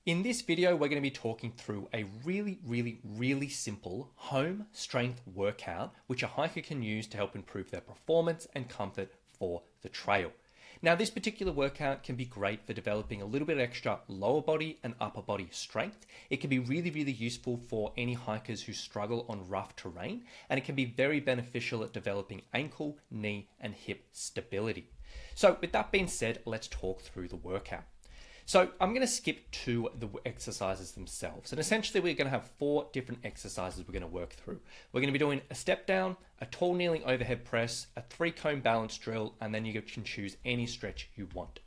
In this video, we're going to be talking through a really simple home strength workout, which a hiker can use to help improve their performance and comfort for the trail. Now, this particular workout can be great for developing a little bit extra lower body and upper body strength. It can be really useful for any hikers who struggle on rough terrain, and it can be very beneficial at developing ankle, knee, and hip stability. So with that being said, let's talk through the workout. So I'm going to skip to the exercises themselves. And essentially we're going to have 4 different exercises we're going to work through. We're going to be doing a step down, a tall kneeling overhead press, a 3-cone balance drill, and then you can choose any stretch you want.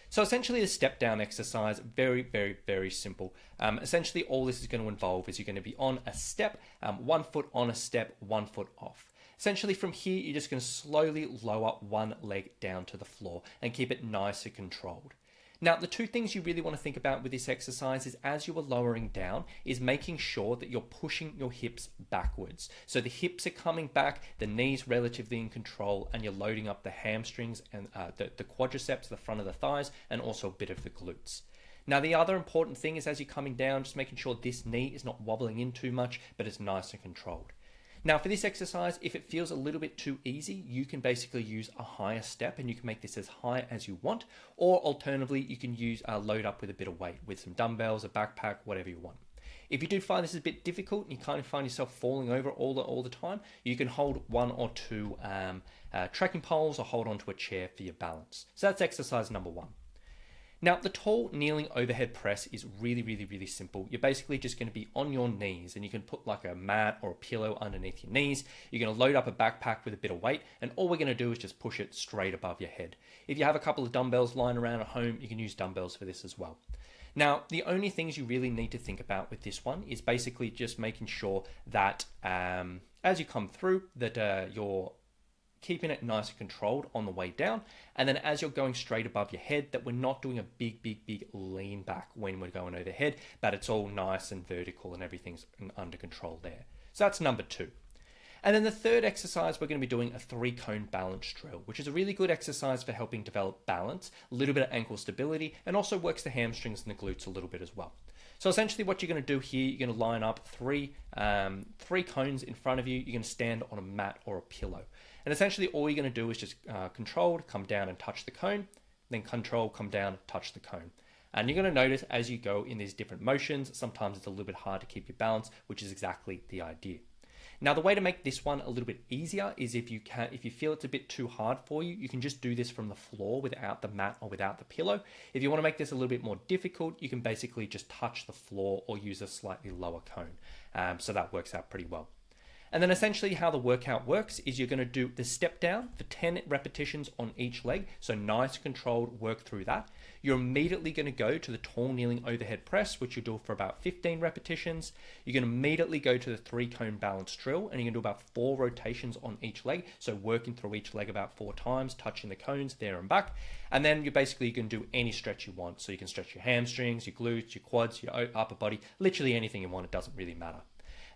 So essentially the step down exercise, very simple. Essentially all this is going to involve is you're going to be on a step, 1 foot on a step, 1 foot off. Essentially from here, you're just going to slowly lower one leg down to the floor and keep it nice and controlled. Now, the 2 things you really want to think about with this exercise is as you are lowering down is making sure that you're pushing your hips backwards. So the hips are coming back, the knees relatively in control, and you're loading up the hamstrings and the quadriceps, the front of the thighs, and also a bit of the glutes. Now, the other important thing is as you're coming down, just making sure this knee is not wobbling in too much, but it's nice and controlled. Now for this exercise, if it feels a little bit too easy, you can basically use a higher step and you can make this as high as you want, or alternatively, you can use load up with a bit of weight with some dumbbells, a backpack, whatever you want. If you do find this is a bit difficult and you kind of find yourself falling over all the time, you can hold 1 or 2 trekking poles or hold onto a chair for your balance. So that's exercise number 1. Now, the tall kneeling overhead press is really simple. You're basically just going to be on your knees and you can put like a mat or a pillow underneath your knees. You're going to load up a backpack with a bit of weight, and all we're going to do is just push it straight above your head. If you have a couple of dumbbells lying around at home, you can use dumbbells for this as well. Now, the only things you really need to think about with this one is basically just making sure that as you come through that you're keeping it nice and controlled on the way down, and then as you're going straight above your head, that we're not doing a big lean back when we're going overhead, but it's all nice and vertical and everything's under control there. So that's number 2. And then the 3rd exercise, we're going to be doing a 3-cone balance drill, which is a really good exercise for helping develop balance, a little bit of ankle stability, and also works the hamstrings and the glutes a little bit as well. So essentially what you're going to do here, you're going to line up 3 cones in front of you. You're going to stand on a mat or a pillow. And essentially all you're going to do is just controlled, come down and touch the cone, then control, come down, touch the cone. And you're going to notice as you go in these different motions, sometimes it's a little bit hard to keep your balance, which is exactly the idea. Now, the way to make this one a little bit easier is if you feel it's a bit too hard for you, you can just do this from the floor without the mat or without the pillow. If you want to make this a little bit more difficult, you can basically just touch the floor or use a slightly lower cone. So that works out pretty well. And then essentially how the workout works is you're going to do the step down for 10 repetitions on each leg. So nice controlled work through that. You're immediately going to go to the tall kneeling overhead press, which you'll do for about 15 repetitions. You're going to immediately go to the 3-cone balance drill, and you're going to do about 4 rotations on each leg. So working through each leg about 4 times, touching the cones there and back. And then you can do any stretch you want. So you can stretch your hamstrings, your glutes, your quads, your upper body, literally anything you want. It doesn't really matter.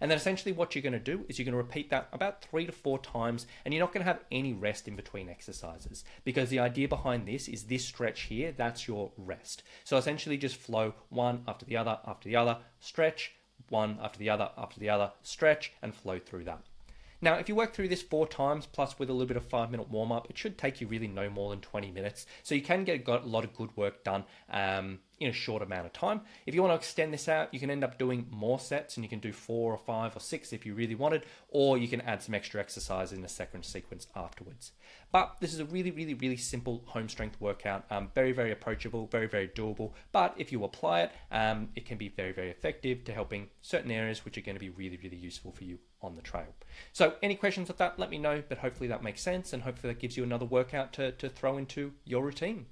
And then essentially what you're going to do is you're going to repeat that about 3 to 4 times, and you're not going to have any rest in between exercises, because the idea behind this is this stretch here, that's your rest. So essentially just flow one after the other, stretch, one after the other, stretch, and flow through that. Now, if you work through this 4 times, plus with a little bit of 5-minute warm-up, it should take you really no more than 20 minutes. So you can get a lot of good work done in a short amount of time. If you want to extend this out, you can end up doing more sets, and you can do 4 or 5 or 6 if you really wanted, or you can add some extra exercise in the second sequence afterwards. But this is a really simple home strength workout, very approachable, very doable. But if you apply it, it can be very effective to helping certain areas which are going to be really useful for you on the trail. So any questions with that, let me know, but hopefully that makes sense, and hopefully that gives you another workout to throw into your routine.